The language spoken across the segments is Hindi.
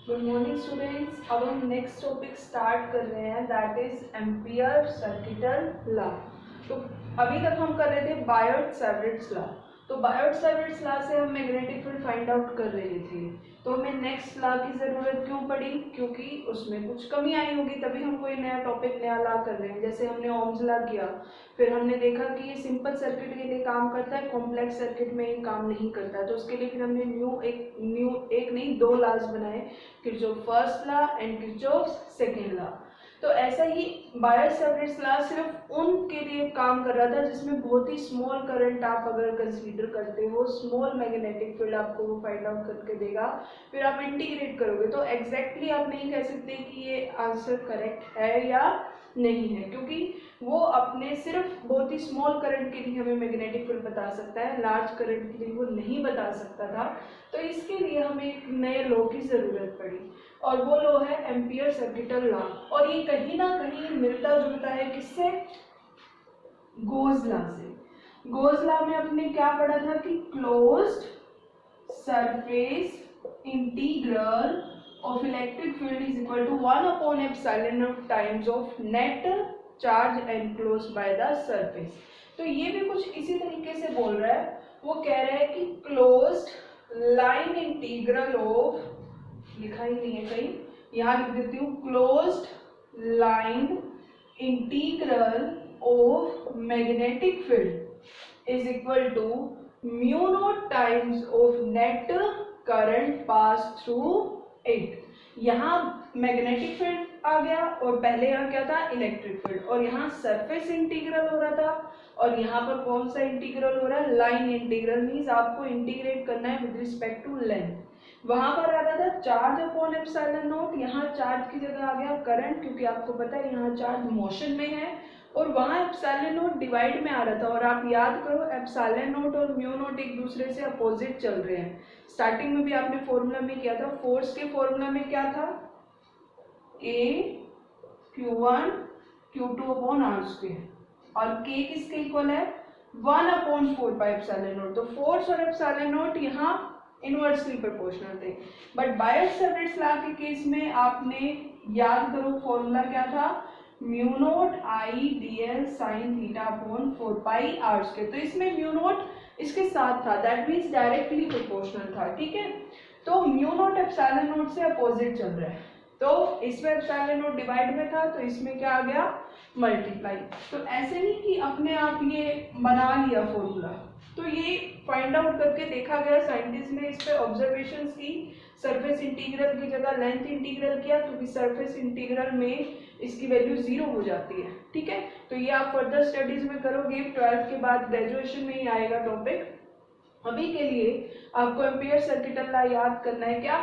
Good morning students. अब हम नेक्स्ट टॉपिक स्टार्ट कर रहे हैं, that is ampere circuital law. तो अभी तक हम कर रहे थे बायोट-सैवर्ट्स लॉ। तो बायोट-सैवर्ट्स लॉ से हम मैग्नेटिक फील्ड फाइंड आउट कर रहे थे। तो हमें नेक्स्ट लॉ की ज़रूरत क्यों पड़ी? क्योंकि उसमें कुछ कमी आई होगी, तभी हम कोई नया टॉपिक, नया लॉ कर रहे हैं। जैसे हमने ओम्स लॉ किया, फिर हमने देखा कि ये सिंपल सर्किट के लिए काम करता है, कॉम्प्लेक्स सर्किट में ये काम नहीं करता है। तो उसके लिए फिर हमने न्यू एक नहीं दो लॉज बनाए, Kirchhoff first law and Kirchhoff second law. तो ऐसा ही बायोट-सैवर्ट्स लॉ सिर्फ उनके लिए काम कर रहा था जिसमें बहुत ही स्मॉल करंट आप अगर कंसीडर करते हो, स्मॉल मैग्नेटिक फील्ड आपको वो फाइंड आउट करके देगा, फिर आप इंटीग्रेट करोगे। तो एग्जैक्टली आप नहीं कह सकते कि ये आंसर करेक्ट है या नहीं है, क्योंकि वो अपने सिर्फ बहुत ही स्मॉल करंट के लिए हमें मैग्नेटिक फील्ड बता सकता है, लार्ज करंट के लिए वो नहीं बता सकता था। तो इसके लिए हमें एक नए लॉ की ज़रूरत पड़ी, और वो लॉ है एम्पियर सर्किटल लॉ। और ये कहीं ना कहीं मिलता जुलता है किससे? गोज लॉ से। गोज लॉ में अपने क्या पढ़ा था कि closed surface integral of electric field is equal to 1 upon epsilon naught times of net charge enclosed by the surface। तो ये भी कुछ इसी तरीके से बोल रहा है। वो कह रहा है कि क्लोज्ड लाइन इंटीग्रल ऑफ, लिखा ही नहीं है कहीं, यहाँ लिख देती हूँ, closed line integral of magnetic field is equal to mu naught times of net current pass through it. यहाँ मैग्नेटिक फील्ड आ गया और पहले यहाँ क्या था? Electric field. और यहाँ सरफेस इंटीग्रल हो रहा था, और यहाँ पर कौन सा इंटीग्रल हो रहा है? Line integral. मीन्स आपको इंटीग्रेट करना है विद रिस्पेक्ट टू लेंथ। वहां पर आ रहा था चार्ज अपॉन एप्सिलॉन नॉट, यहाँ चार्ज की जगह आ गया करंट, क्योंकि आपको पता है यहाँ चार्ज मोशन में है, और वहां एप्सिलॉन नॉट डिवाइड में आ रहा था। और आप याद करो, एप्सिलॉन नॉट और म्यू नॉट एक दूसरे से अपोजिट चल रहे हैं। स्टार्टिंग में भी आपने फॉर्मूला में किया था, फोर्स के फॉर्मूला में क्या था? K Q1 Q2 upon R square, और K किसके इक्वल है? 1 अपॉन 4 पाई एप्सिलॉन नॉट। तो फोर्स और एप्सिलॉन नॉट यहाँ इनवर्सली प्रोपोर्शनल थे। बट बायोट-सैवर्ट्स लॉ के केस में आपने याद करो, फॉर्मूला क्या था? Mu naught I D L sine theta upon 4 pi R square. तो इसमें म्यू नॉट इसके साथ था, दैट मीन्स डायरेक्टली प्रोपोर्शनल था। ठीक है, तो म्यू नॉट एप्सिलॉन नॉट से अपोजिट चल रहा है, तो इसमें एप्सिलॉन नॉट डिवाइड में था, तो इसमें क्या आ गया? मल्टीप्लाई। तो ऐसे नहीं कि अपने आप ये बना लिया फॉर्मूला, तो ये फाइंड आउट करके देखा गया, साइंटिस्ट ने इस पे ऑब्जर्वेशंस की। सरफेस इंटीग्रल की जगह लेंथ इंटीग्रल किया, क्योंकि सरफेस इंटीग्रल में इसकी वैल्यू 0 हो जाती है। ठीक है, तो ये आप फर्दर स्टडीज में करोगे, 12th के बाद ग्रेजुएशन में ही आएगा टॉपिक। अभी के लिए आपको एम्पियर सर्किटल लॉ याद करना है क्या?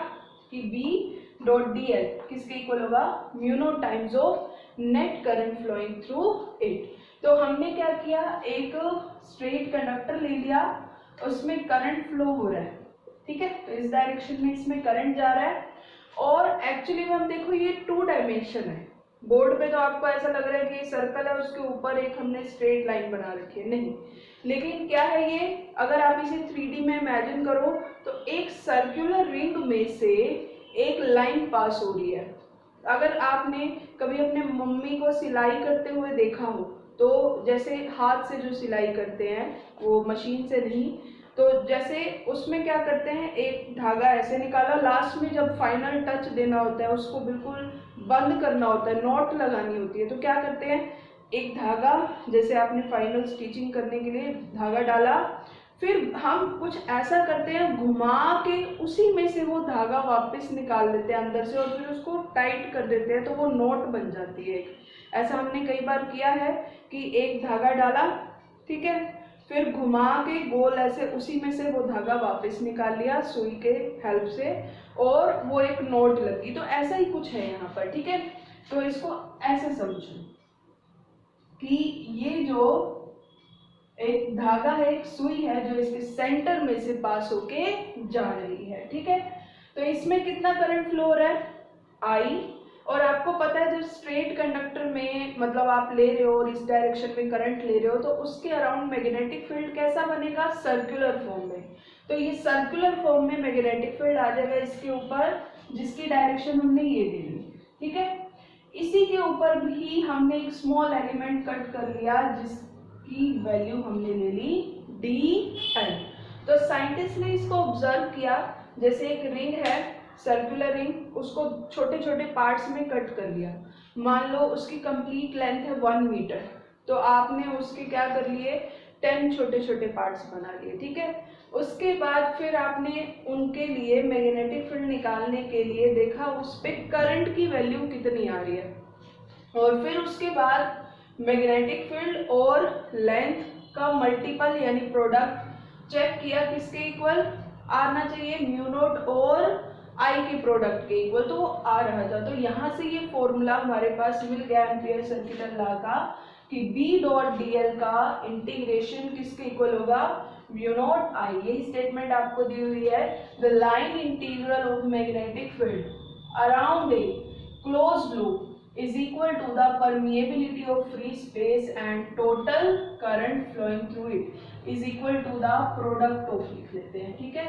कि B डॉट डी एल किसके इक्वल होगा? Mu naught times of net current flowing through it. तो हमने क्या किया, एक स्ट्रेट कंडक्टर ले लिया, उसमें करंट फ्लो हो रहा है। ठीक है, तो इस डायरेक्शन में इसमें करंट जा रहा है, और एक्चुअली में हम देखो ये 2 डायमेंशन है। बोर्ड पे तो आपको ऐसा लग रहा है कि सर्कल है, उसके ऊपर एक हमने स्ट्रेट लाइन बना रखी है, नहीं, लेकिन क्या है ये? अगर आप इसे 3D में इमेजिन करो, तो एक सर्कुलर रिंग में से एक लाइन पास हो रही है। अगर आपने कभी अपने मम्मी को सिलाई करते हुए देखा हो, तो जैसे हाथ से जो सिलाई करते हैं, वो मशीन से नहीं, तो जैसे उसमें क्या करते हैं, एक धागा ऐसे निकाला, लास्ट में जब फाइनल टच देना होता है, उसको बिल्कुल बंद करना होता है, नॉट लगानी होती है, तो क्या करते हैं, एक धागा, जैसे आपने फाइनल स्टिचिंग करने के लिए धागा डाला, फिर हम कुछ ऐसा करते हैं, घुमा के उसी में से वो धागा वापस निकाल देते हैं अंदर से, और फिर उसको टाइट कर देते हैं, तो वो नॉट बन जाती है। ऐसा हमने कई बार किया है कि एक धागा डाला, ठीक है, फिर घुमा के गोल ऐसे उसी में से वो धागा वापस निकाल लिया सुई के हेल्प से, और वो एक नॉट लगी। तो ऐसा ही कुछ है यहाँ पर। ठीक है, तो इसको ऐसे समझो कि ये जो एक धागा है, एक सुई है, जो इसके सेंटर में से पास होके जा रही है। ठीक है, तो इसमें कितना करंट फ्लो हो रहा है? I। और आपको पता है जब स्ट्रेट कंडक्टर में मतलब आप ले रहे हो और इस डायरेक्शन में करंट ले रहे हो, तो उसके अराउंड मैग्नेटिक फील्ड कैसा बनेगा? सर्कुलर फॉर्म में। तो ये सर्कुलर फॉर्म में मैग्नेटिक फील्ड आ जाएगा इसके ऊपर, जिसकी डायरेक्शन हमने ये दे ली, ठीक है। इसी के ऊपर भी हमने एक स्मॉल एलिमेंट कट कर लिया जिसकी वैल्यू हमने ले ली dl। तो साइंटिस्ट ने इसको ऑब्जर्व किया, जैसे एक रिंग है, सर्कुलर रिंग, उसको छोटे छोटे पार्ट्स में कट कर लिया। मान लो उसकी कंप्लीट लेंथ है 1 मीटर, तो आपने उसके क्या कर लिए 10 छोटे छोटे पार्ट्स बना लिए, ठीक है। उसके बाद फिर आपने उनके लिए मैग्नेटिक फील्ड निकालने के लिए देखा उस पे करंट की वैल्यू कितनी आ रही है, और फिर उसके बाद मैग्नेटिक फील्ड और लेंथ का मल्टीपल यानी प्रोडक्ट चेक किया, किसके इक्वल आना चाहिए, म्यू नॉट और आई के प्रोडक्ट के इक्वल, तो वो आ रहा था। तो यहाँ से ये फॉर्मूला हमारे पास मिल गया एम्पियर सर्कुलर लॉ का कि B डॉट dl का इंटीग्रेशन किसके इक्वल होगा, म्यू नॉट आई। यही स्टेटमेंट आपको दी हुई है, the line integral of magnetic field around a closed loop is equal to the permeability of free space and total current flowing through it is equal to the product of, लिख लेते हैं, ठीक है,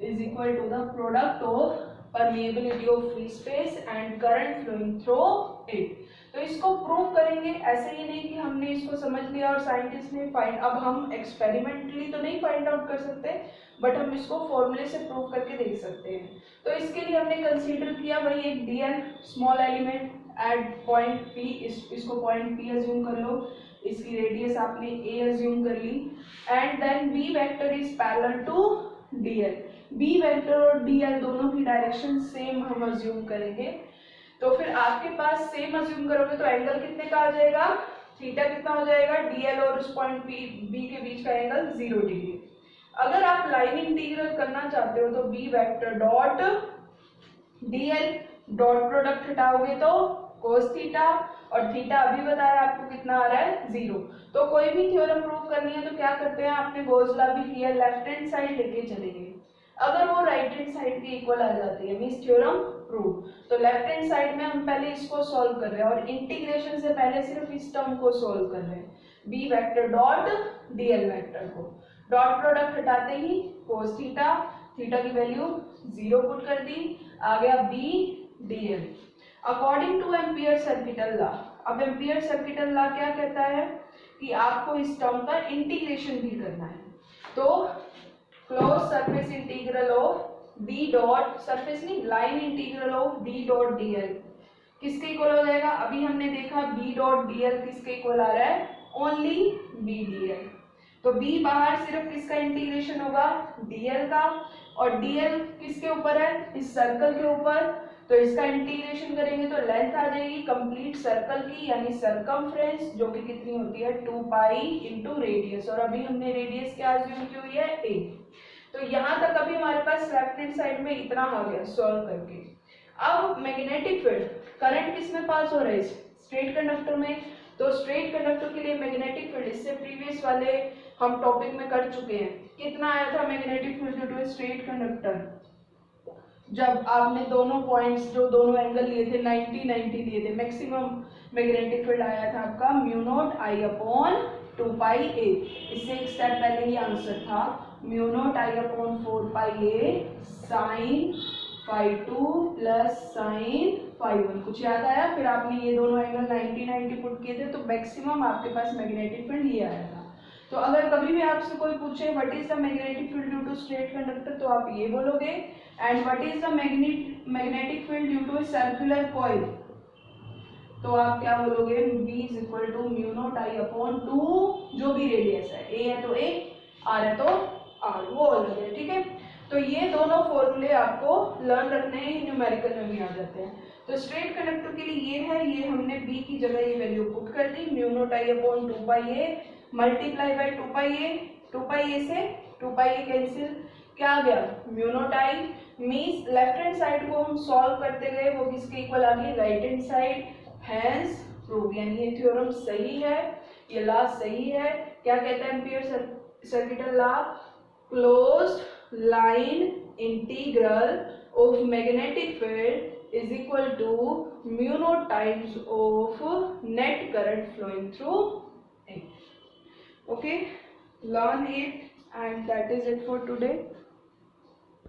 is equal to the product of permeability of free space and current flowing through it। तो इसको प्रूव करेंगे, ऐसे ही नहीं कि हमने इसको समझ लिया और साइंटिस्ट ने फाइंड, अब हम एक्सपेरिमेंटली तो नहीं फाइंड आउट कर सकते, बट हम इसको फॉर्मूले से प्रूव करके देख सकते हैं। तो इसके लिए हमने कंसीडर किया वही एक dl small element at point P, इसको पॉइंट P अज्यूम कर लो, इसकी रेडियस आपने A अज्यूम कर ली, and then B vector is parallel to dl। B vector और dl दोनों की डायरेक्शन सेम हम अज्यूम करेंगे, तो फिर आपके पास सेम अज्यूम करोगे तो एंगल कितने का आ जाएगा, थीटा कितना हो जाएगा, dl और उस पॉइंट B के बीच का एंगल 0 डिग्री। अगर आप लाइन इंटीग्रल करना चाहते हो तो B vector dot dl dot product हटाओगे तो cos थीटा, और थीटा अभी बताया आपको कितना आ रहा है 0। तो कोई भी थ्योरम प्रूव करनी है तो क्या करते हैं, आपने गॉस लॉ भी किया, लेफ्ट हैंड साइड लेके चलेंगे, अगर वो राइट हैंड साइड के इक्वल आ जाती है मींस थ्योरम प्रूव। तो लेफ्ट हैंड साइड में हम पहले इसको सॉल्व कर रहे हैं और इंटीग्रेशन से पहले सिर्फ इस टर्म को सॉल्व कर रहे हैं, B vector dot dl vector को, डॉट प्रोडक्ट हटाते ही cos थीटा, थीटा की वैल्यू 0 पुट कर दी, आ गया b dl according to Ampere circuital law. अब एम्पियर सर्किटल लॉ क्या कहता है कि आपको इस टर्म का इंटीग्रेशन भी करना है, तो close surface integral of b dot, surface नहीं line integral of b dot dl किसके इक्वल हो जाएगा, अभी हमने देखा b डॉट dl किसके इक्वल आ रहा है, ओनली b dl। तो b बाहर सिर्फ किसका इंटीग्रेशन होगा, dl का, और dl किसके ऊपर है, इस सर्कल के ऊपर, तो इसका इंटीग्रेशन करेंगे तो लेंथ आ जाएगी कंप्लीट सर्कल की यानी सरकमफ्रेंस, जो कि कितनी होती है 2 पाई इंटू रेडियस, और अभी हमने रेडियस क्या अज्यूम की हुई है a। तो यहाँ तक अभी हमारे पास लेफ्ट हैंड साइड में इतना आ गया सॉल्व करके। अब मैग्नेटिक फील्ड, करंट किस में पास हो रहा है, स्ट्रेट कंडक्टर में, तो स्ट्रेट कंडक्टर के लिए मैग्नेटिक फील्ड इससे प्रीवियस वाले हम टॉपिक में कर चुके हैं, कितना आया था magnetic field due to straight conductor, जब आपने दोनों पॉइंट्स जो दोनों एंगल लिए थे 90-90 लिए थे, मैक्सिमम मैग्नेटिक फील्ड आया था आपका mu naught I upon 2 pi a. इससे एक स्टेप पहले ही आंसर था mu naught I upon 4 pi a sine phi 2 plus sine phi 1। कुछ याद आया, फिर आपने ये दोनों एंगल 90-90 पुट किए थे तो मैक्सिमम आपके पास मैग्नेटिक फील्ड ये आया था। तो अगर कभी भी आपसे कोई पूछे what is the magnetic field due to straight conductor, तो आप ये बोलोगे, and what is the magnetic field due to circular coil, तो आप क्या बोलोगे, B is equal to mu naught I upon 2 जो भी रेडियस है, A है तो A, R है तो R, वो अलग है, ठीक है। तो ये दोनों फॉर्मूले आपको लर्न रखने हैं, न्यूमेरिकल में भी आ जाते हैं। तो स्ट्रेट कंडक्टर के लिए ये है, ये हमने B की जगह ये वैल्यू पुट कर दी, mu naught I upon 2 pi a multiply by 2 pi a, 2 pi a से 2 पाई ए कैंसिल, क्या आ गया mu naught I, means left hand side को हम सॉल्व करते गए वो किसके इक्वल आ गई, right hand side, hence prove, यानी ये थ्योरम सही है, ये लॉ सही है। क्या कहता है ampere circuital law, closed line integral of magnetic field is equal to mu naught times of net current flowing through it. Okay, learn it, and that is it for today.